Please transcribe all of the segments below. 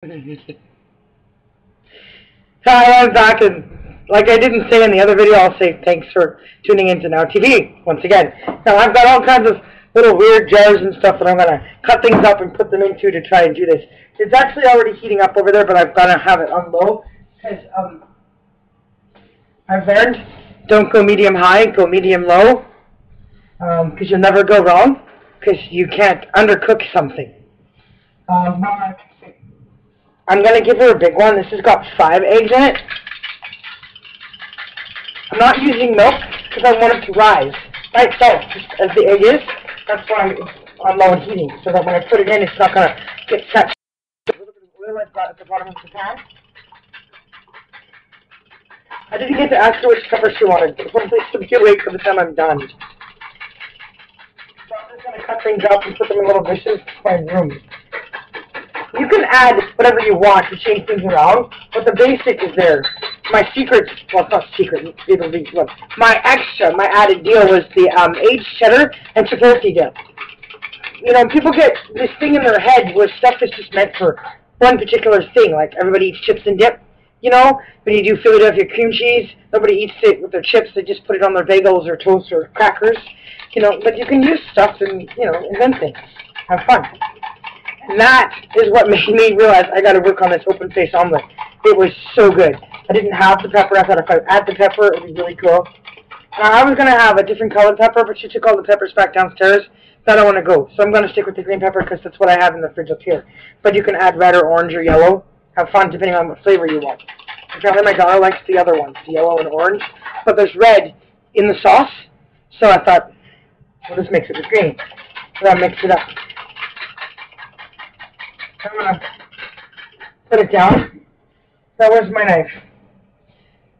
Hi, I'm back, and like I didn't say in the other video, I'll say thanks for tuning into Now TV once again. Now, I've got all kinds of little weird jars and stuff that I'm going to cut things up and put them into to try and do this. It's actually already heating up over there, but I've got to have it on low, because I've learned, don't go medium high, go medium low, because you'll never go wrong, because you can't undercook something. I'm going to give her a big one. This has got 5 eggs in it. I'm not using milk because I want it to rise by itself, just as the egg is. That's why it's on low and heating, so that when I put it in, it's not going to get set. A little bit of oil I've got at the bottom of the pan. I didn't get to ask her which pepper she wanted, but hopefully she'll be awake by the time I'm done. So I'm just going to cut things up and put them in little dishes to find room. You can add whatever you want to change things around, but the basic is there. My secret, well, it's not secret, it'll be, look, my added deal was the aged cheddar and chipotle dip. You know, people get this thing in their head where stuff is just meant for one particular thing, like everybody eats chips and dip, you know? When you do Philadelphia cream cheese, nobody eats it with their chips, they just put it on their bagels or toast or crackers, you know, but you can use stuff and, you know, invent things. Have fun. And that is what made me realize I got to work on this open face omelet. It was so good. I didn't have the pepper. I thought if I add the pepper, it would be really cool. I was going to have a different colored pepper, but she took all the peppers back downstairs. So I don't want to go. So I'm going to stick with the green pepper because that's what I have in the fridge up here. But you can add red or orange or yellow. Have fun depending on what flavor you want. Apparently my daughter likes the other ones, the yellow and orange. But there's red in the sauce. So I thought, we'll just mix it with green. So I mixed it up. I'm going to put it down. So where's my knife?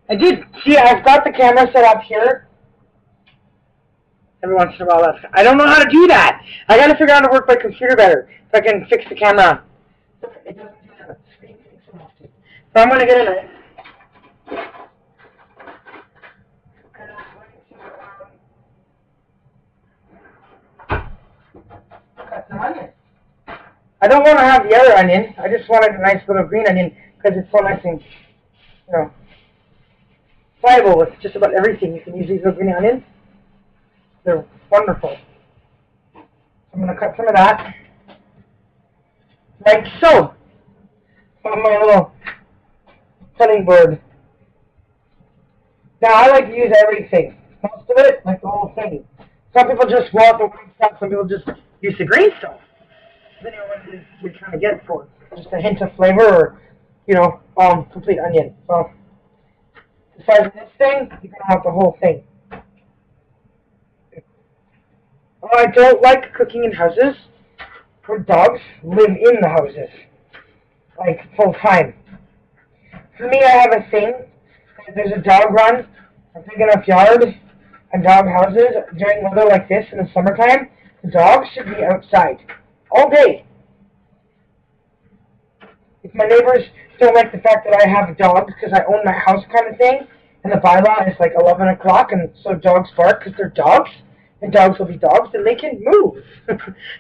I've got the camera set up here. Every once in a while, I don't know how to do that. I got to figure out how to work my computer better so I can fix the camera. It doesn't do that. So I'm going to get a knife. Cut some onion. I don't want to have the other onion. I just wanted a nice little green onion because it's so nice and, you know, pliable with just about everything. You can use these little green onions. They're wonderful. So I'm going to cut some of that, like so, on my little cutting board. Now, I like to use everything. Most of it, like the whole thing. Some people just want the white stuff. Some people just use the green stuff. Depending on what you're trying to get for it. Just a hint of flavor or, you know, complete onion. So, the size of this thing, you can have the whole thing. Oh, I don't like cooking in houses where dogs live in the houses, like full time. For me, I have a thing. If there's a dog run, a big enough yard, and dog houses during weather like this in the summertime, the dogs should be outside all day. If my neighbors don't like the fact that I have dogs because I own my house kind of thing, and the bylaw is like 11 o'clock, and so dogs bark because they're dogs, and dogs will be dogs, then they can move.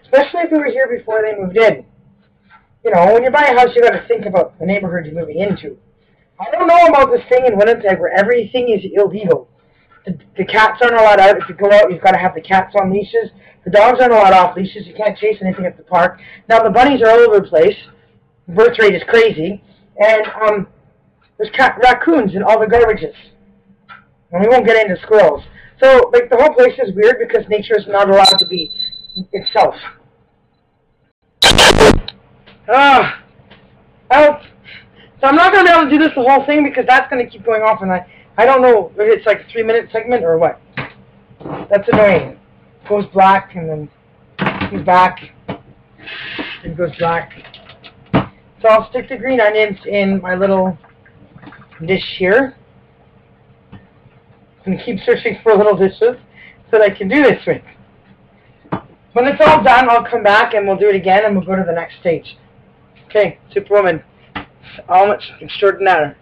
Especially if we were here before they moved in. You know, when you buy a house, you got to think about the neighborhood you're moving into. I don't know about this thing in Winnipeg where everything is illegal. The cats aren't allowed out. If you go out, you've got to have the cats on leashes. The dogs aren't allowed off leashes. You can't chase anything at the park. Now, the bunnies are all over the place. The birth rate is crazy. And there's raccoons in all the garbages. And we won't get into squirrels. So, like, the whole place is weird because nature is not allowed to be itself. So I'm not going to be able to do this the whole thing because that's going to keep going off, and I don't know if it's like a 3-minute segment or what. That's annoying. It goes black and then goes back and goes black. So I'll stick the green onions in my little dish here and keep searching for little dishes so that I can do this with. When it's all done, I'll come back and we'll do it again and we'll go to the next stage. Okay, Superwoman. Omelet Extrodinaire.